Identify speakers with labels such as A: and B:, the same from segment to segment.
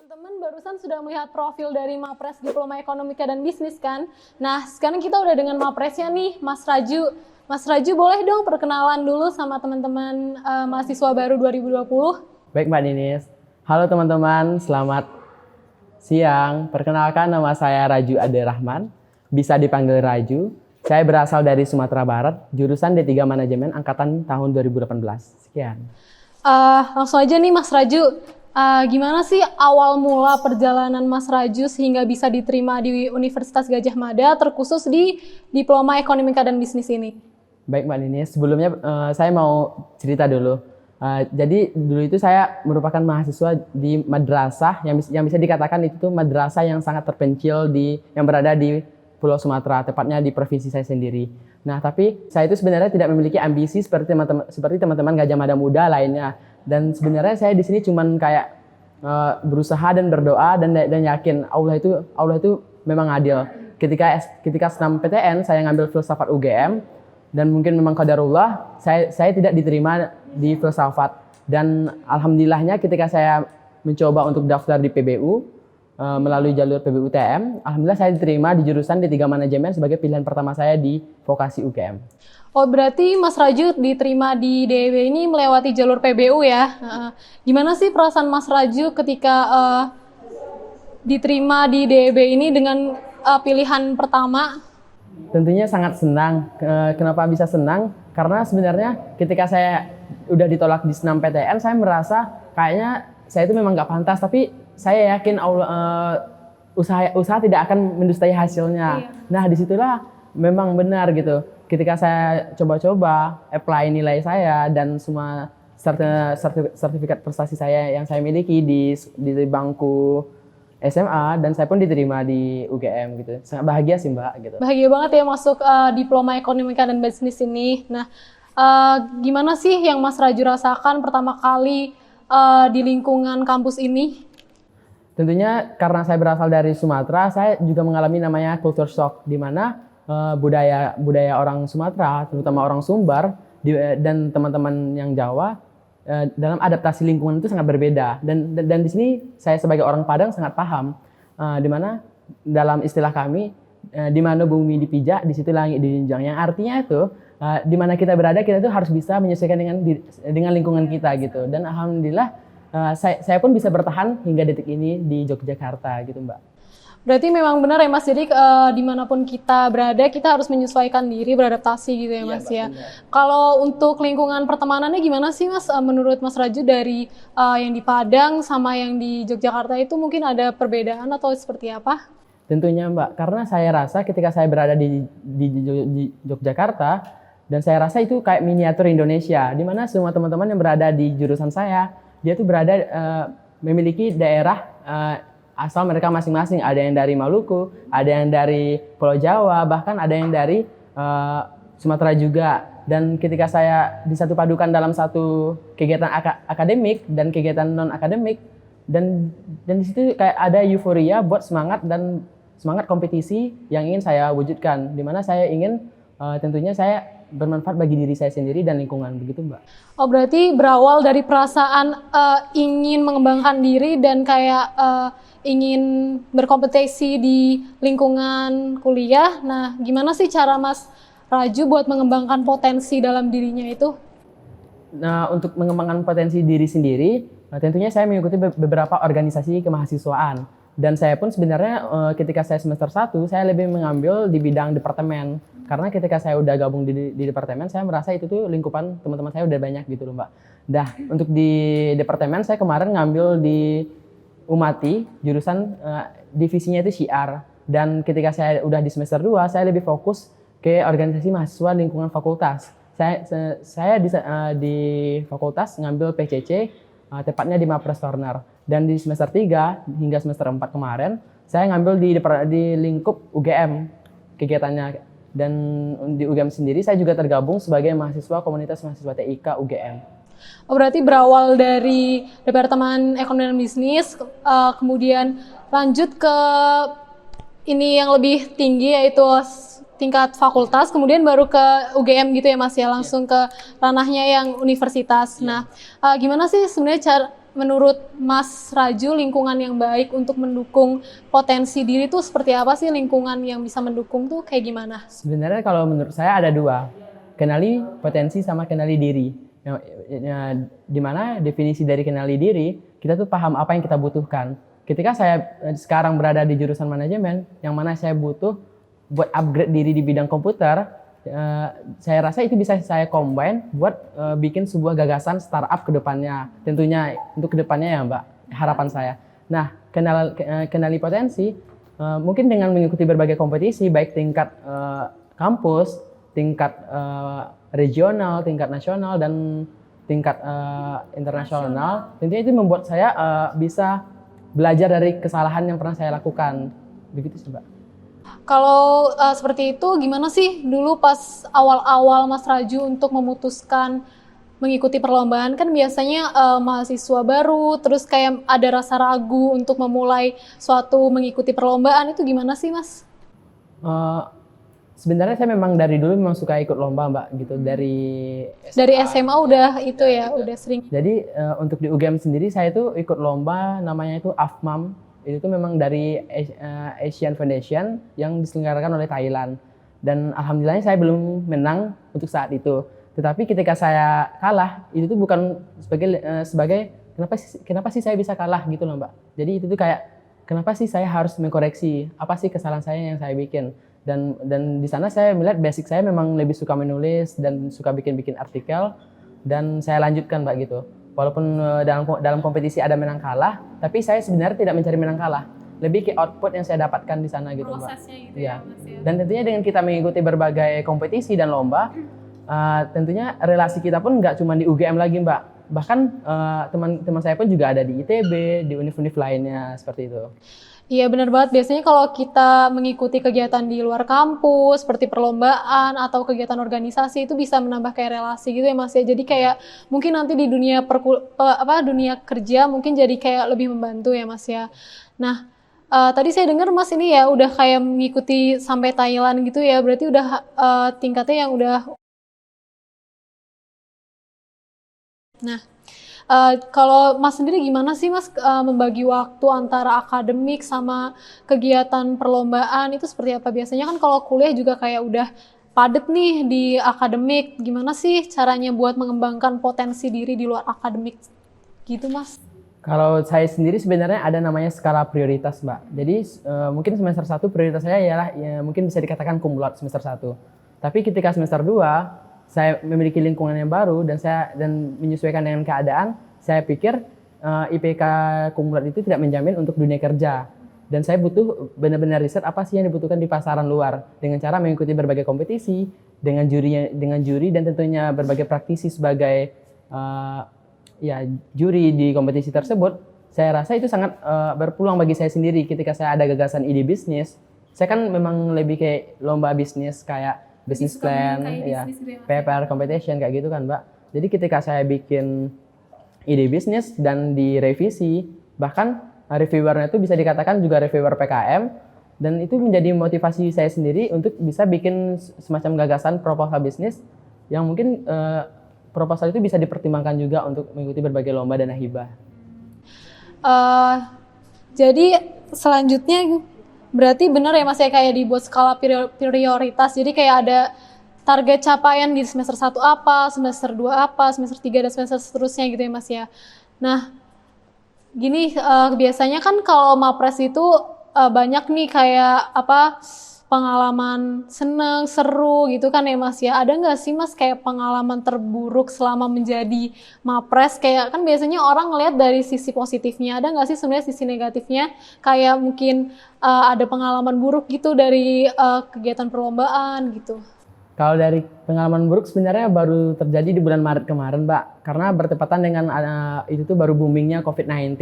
A: Teman-teman barusan sudah melihat profil dari Mapres Diploma Ekonomika dan Bisnis kan? Nah, sekarang kita udah dengan Mapresnya nih, Mas Raju. Mas Raju boleh dong perkenalan dulu sama teman-teman mahasiswa baru 2020?
B: Baik Mbak Ninis. Halo teman-teman, selamat siang. Perkenalkan nama saya Raju Ade Rahman, bisa dipanggil Raju. Saya berasal dari Sumatera Barat, jurusan D3 Manajemen angkatan tahun 2018. Sekian.
A: Langsung aja nih Mas Raju. Gimana sih awal mula perjalanan Mas Raju sehingga bisa diterima di Universitas Gadjah Mada terkhusus di Diploma Ekonomika dan Bisnis ini?
B: Baik Mbak Ninis, sebelumnya saya mau cerita dulu. Jadi dulu itu saya merupakan mahasiswa di madrasah yang bisa dikatakan itu tuh madrasah yang sangat terpencil yang berada di Pulau Sumatera, tepatnya di provinsi saya sendiri. Nah, tapi saya itu sebenarnya tidak memiliki ambisi seperti teman-teman Gadjah Mada muda lainnya. Dan sebenarnya saya di sini cuman kayak berusaha dan berdoa dan yakin Allah itu memang adil. Ketika senam PTN saya ngambil filsafat UGM dan mungkin memang qadarullah saya tidak diterima di filsafat. Dan alhamdulillahnya ketika saya mencoba untuk daftar di PBU melalui jalur PBUTM, alhamdulillah saya diterima di jurusan D3 Manajemen sebagai pilihan pertama saya di vokasi UGM.
A: Oh, berarti Mas Raju diterima di DEB ini melewati jalur PBU ya. Gimana sih perasaan Mas Raju ketika diterima di DEB ini dengan pilihan pertama?
B: Tentunya sangat senang. Kenapa bisa senang? Karena sebenarnya ketika saya udah ditolak di senam PTN, saya merasa kayaknya saya itu memang nggak pantas. Tapi saya yakin usaha tidak akan mendustai hasilnya. Iya. Nah, disitulah memang benar gitu. Ketika saya coba-coba apply nilai saya dan semua sertifikat prestasi saya yang saya miliki di bangku SMA, dan saya pun diterima di UGM gitu. Sangat bahagia sih Mbak gitu.
A: Bahagia banget ya masuk Diploma Ekonomika dan Bisnis ini. Nah, gimana sih yang Mas Raju rasakan pertama kali di lingkungan kampus ini?
B: Tentunya karena saya berasal dari Sumatera, saya juga mengalami namanya culture shock, di mana budaya orang Sumatera, terutama orang Sumbar dan teman-teman yang Jawa dalam adaptasi lingkungan itu sangat berbeda. Dan di sini saya sebagai orang Padang sangat paham, di mana dalam istilah kami, di mana bumi dipijak, di situ langit dijunjang. Yang artinya itu di mana kita berada, kita itu harus bisa menyesuaikan dengan lingkungan kita gitu. Dan alhamdulillah saya pun bisa bertahan hingga detik ini di Yogyakarta gitu Mbak.
A: Berarti memang benar ya Mas, jadi dimanapun kita berada, kita harus menyesuaikan diri, beradaptasi gitu ya Mas ya. Kalau untuk lingkungan pertemanannya gimana sih Mas, menurut Mas Raju dari yang di Padang sama yang di Yogyakarta itu mungkin ada perbedaan atau seperti apa?
B: Tentunya Mbak, karena saya rasa ketika saya berada di Yogyakarta, dan saya rasa itu kayak miniatur Indonesia, di mana semua teman-teman yang berada di jurusan saya, dia tuh berada memiliki daerah asal mereka masing-masing. Ada yang dari Maluku, ada yang dari Pulau Jawa, bahkan ada yang dari Sumatera juga. Dan ketika saya disatu padukan dalam satu kegiatan akademik dan kegiatan non akademik, dan di situ kayak ada euforia buat semangat kompetisi yang ingin saya wujudkan, di mana saya ingin tentunya saya bermanfaat bagi diri saya sendiri dan lingkungan, begitu Mbak.
A: Oh, berarti berawal dari perasaan ingin mengembangkan diri dan kayak ingin berkompetisi di lingkungan kuliah. Nah, gimana sih cara Mas Raju buat mengembangkan potensi dalam dirinya itu?
B: Nah, untuk mengembangkan potensi diri sendiri, tentunya saya mengikuti beberapa organisasi kemahasiswaan. Dan saya pun sebenarnya ketika saya semester 1, saya lebih mengambil di bidang departemen. Karena ketika saya udah gabung di departemen, saya merasa itu tuh lingkupan teman-teman saya udah banyak gitu loh Mbak. Dah, untuk di departemen saya kemarin ngambil di Umati, jurusan divisinya itu Syiar. Dan ketika saya udah di semester 2, saya lebih fokus ke organisasi mahasiswa lingkungan fakultas. Saya di fakultas ngambil PCC, tepatnya di Mapres Corner. Dan di semester 3 hingga semester 4 kemarin, saya ngambil di lingkup UGM kegiatannya. Dan di UGM sendiri saya juga tergabung sebagai mahasiswa komunitas mahasiswa TIK UGM.
A: Oh, berarti berawal dari Departemen Ekonomi dan Bisnis, kemudian lanjut ke ini yang lebih tinggi yaitu tingkat fakultas, kemudian baru ke UGM gitu ya Mas ya, langsung ke ranahnya yang universitas. Nah, gimana sih sebenarnya menurut Mas Raju lingkungan yang baik untuk mendukung potensi diri tuh seperti apa sih? Lingkungan yang bisa mendukung tuh kayak gimana?
B: Sebenarnya kalau menurut saya ada dua, kenali potensi sama kenali diri. Dimana definisi dari kenali diri, kita tuh paham apa yang kita butuhkan. Ketika saya sekarang berada di jurusan manajemen, yang mana saya butuh buat upgrade diri di bidang komputer, saya rasa itu bisa saya combine buat bikin sebuah gagasan startup ke depannya. Tentunya untuk ke depannya ya Mbak, harapan saya. Nah, kenali potensi mungkin dengan mengikuti berbagai kompetisi baik tingkat kampus, tingkat regional, tingkat nasional dan tingkat internasional. Tentunya itu membuat saya bisa belajar dari kesalahan yang pernah saya lakukan. Begitu sih Mbak.
A: Kalau seperti itu, gimana sih dulu pas awal-awal Mas Raju untuk memutuskan mengikuti perlombaan? Kan biasanya mahasiswa baru, terus kayak ada rasa ragu untuk memulai suatu mengikuti perlombaan, itu gimana sih Mas?
B: Sebenarnya saya memang dari dulu memang suka ikut lomba Mbak, gitu.
A: Dari SMA udah itu ya, udah sering.
B: Jadi untuk di UGM sendiri saya tuh ikut lomba namanya itu AFMAM. Itu tuh memang dari Asian Foundation yang diselenggarakan oleh Thailand. Dan alhamdulillahnya saya belum menang untuk saat itu. Tetapi ketika saya kalah, itu tuh bukan sebagai kenapa sih saya bisa kalah gitu loh Mbak. Jadi itu tuh kayak kenapa sih saya harus mengkoreksi, apa sih kesalahan saya yang saya bikin. Dan di sana saya melihat basic saya memang lebih suka menulis dan suka bikin artikel, dan saya lanjutkan Mbak gitu. Walaupun dalam kompetisi ada menang kalah, tapi saya sebenarnya tidak mencari menang kalah. Lebih ke output yang saya dapatkan di sana gitu Mbak.
A: Prosesnya gitu ya Mas ya.
B: Dan tentunya dengan kita mengikuti berbagai kompetisi dan lomba, tentunya relasi kita pun nggak cuma di UGM lagi Mbak. Bahkan teman-teman saya pun juga ada di ITB, di univ-univ lainnya seperti itu.
A: Iya benar banget, biasanya kalau kita mengikuti kegiatan di luar kampus seperti perlombaan atau kegiatan organisasi itu bisa menambah kayak relasi gitu ya Mas ya. Jadi kayak mungkin nanti di dunia dunia kerja mungkin jadi kayak lebih membantu ya Mas ya. Nah, tadi saya dengar Mas ini ya udah kayak mengikuti sampai Thailand gitu ya. Berarti udah tingkatnya yang udah. Nah, kalau Mas sendiri gimana sih Mas membagi waktu antara akademik sama kegiatan perlombaan itu seperti apa? Biasanya kan kalau kuliah juga kayak udah padet nih di akademik, gimana sih caranya buat mengembangkan potensi diri di luar akademik gitu Mas?
B: Kalau saya sendiri sebenarnya ada namanya skala prioritas Mbak. Jadi mungkin semester 1 prioritas saya ialah ya, mungkin bisa dikatakan kumulat semester 1. Tapi ketika semester 2 saya memiliki lingkungan yang baru dan menyesuaikan dengan keadaan, saya pikir IPK kumulat itu tidak menjamin untuk dunia kerja. Dan saya butuh benar-benar riset apa sih yang dibutuhkan di pasaran luar dengan cara mengikuti berbagai kompetisi dengan juri dan tentunya berbagai praktisi sebagai juri di kompetisi tersebut. Saya rasa itu sangat berpeluang bagi saya sendiri ketika saya ada gagasan ide bisnis. Saya kan memang lebih kayak lomba bisnis kayak business plan, ya, PR competition kayak gitu kan Mbak. Jadi ketika saya bikin ide bisnis dan direvisi, bahkan reviewernya itu bisa dikatakan juga reviewer PKM, dan itu menjadi motivasi saya sendiri untuk bisa bikin semacam gagasan proposal bisnis yang mungkin proposal itu bisa dipertimbangkan juga untuk mengikuti berbagai lomba dana hibah.
A: Jadi selanjutnya berarti benar ya Mas ya kayak dibuat skala prioritas. Jadi kayak ada target capaian di semester 1 apa, semester 2 apa, semester 3 dan semester seterusnya gitu ya Mas ya. Nah, gini biasanya kan kalau Mapres itu banyak nih kayak pengalaman seneng, seru gitu kan ya Mas ya. Ada nggak sih Mas kayak pengalaman terburuk selama menjadi Mapres? Kayak kan biasanya orang ngelihat dari sisi positifnya. Ada nggak sih sebenarnya sisi negatifnya? Kayak mungkin ada pengalaman buruk gitu dari kegiatan perlombaan gitu.
B: Kalau dari pengalaman buruk sebenarnya baru terjadi di bulan Maret kemarin Mbak. Karena bertepatan dengan itu tuh baru boomingnya COVID-19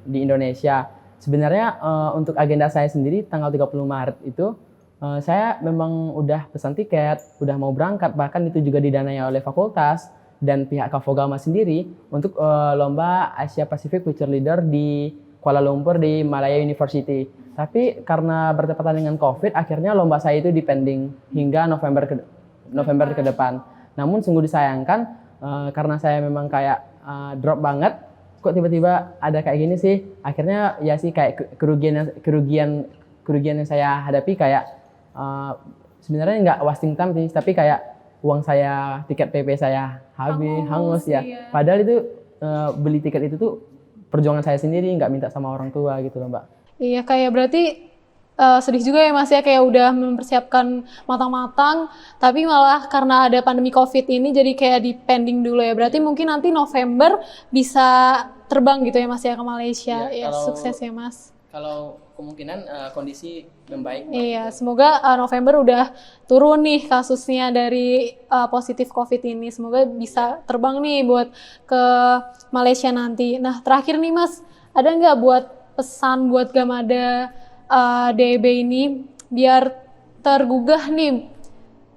B: di Indonesia. Sebenarnya untuk agenda saya sendiri tanggal 30 Maret itu saya memang udah pesan tiket, udah mau berangkat, bahkan itu juga didanai oleh fakultas dan pihak Kavogama sendiri untuk lomba Asia Pacific Future Leader di Kuala Lumpur di Malaya University. Tapi karena bertepatan dengan COVID, akhirnya lomba saya itu dipending hingga November ke depan. Namun sungguh disayangkan karena saya memang kayak drop banget kok tiba-tiba ada kayak gini sih. Akhirnya ya sih kayak kerugian yang saya hadapi kayak sebenarnya nggak wasting time sih, tapi kayak uang saya, tiket PP saya hangus ya.
A: Iya.
B: Padahal itu beli tiket itu tuh perjuangan saya sendiri, nggak minta sama orang tua gitu loh Mbak.
A: Iya, kayak berarti sedih juga ya Mas ya, kayak udah mempersiapkan matang-matang, tapi malah karena ada pandemi COVID ini jadi kayak di pending dulu ya. Berarti mungkin nanti November bisa terbang gitu ya Mas ya ke Malaysia. Ya, sukses ya Mas.
B: Kalau kemungkinan kondisi membaik.
A: Iya, semoga November udah turun nih kasusnya dari positif COVID ini. Semoga bisa terbang nih buat ke Malaysia nanti. Nah, terakhir nih Mas, ada nggak buat pesan buat Gamada DEB ini biar tergugah nih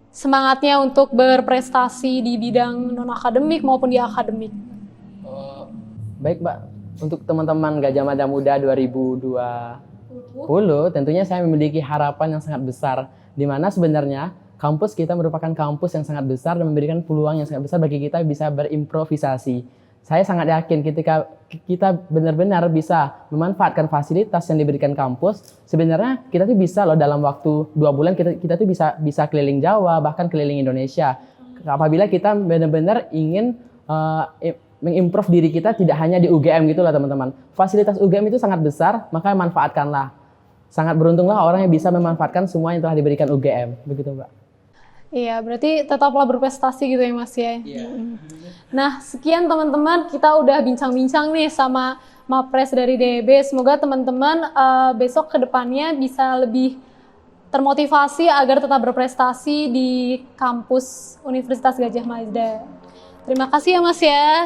A: semangatnya untuk berprestasi di bidang non-akademik maupun di akademik?
B: Baik Mbak, untuk teman-teman Gajah Mada Muda 2020, tentunya saya memiliki harapan yang sangat besar, di mana sebenarnya kampus kita merupakan kampus yang sangat besar dan memberikan peluang yang sangat besar bagi kita bisa berimprovisasi. Saya sangat yakin ketika kita benar-benar bisa memanfaatkan fasilitas yang diberikan kampus, sebenarnya kita tuh bisa loh dalam waktu 2 bulan kita tuh bisa keliling Jawa, bahkan keliling Indonesia. Apabila kita benar-benar ingin mengimprove diri kita tidak hanya di UGM gitu lah teman-teman. Fasilitas UGM itu sangat besar, maka manfaatkanlah. Sangat beruntunglah orang yang bisa memanfaatkan semua yang telah diberikan UGM, begitu Mbak.
A: Iya, berarti tetaplah berprestasi gitu ya Mas ya.
B: Iya.
A: Nah, sekian teman-teman, kita udah bincang-bincang nih sama Mapres dari DEB. Semoga teman-teman besok ke depannya bisa lebih termotivasi agar tetap berprestasi di kampus Universitas Gadjah Mada. Terima kasih ya Mas ya.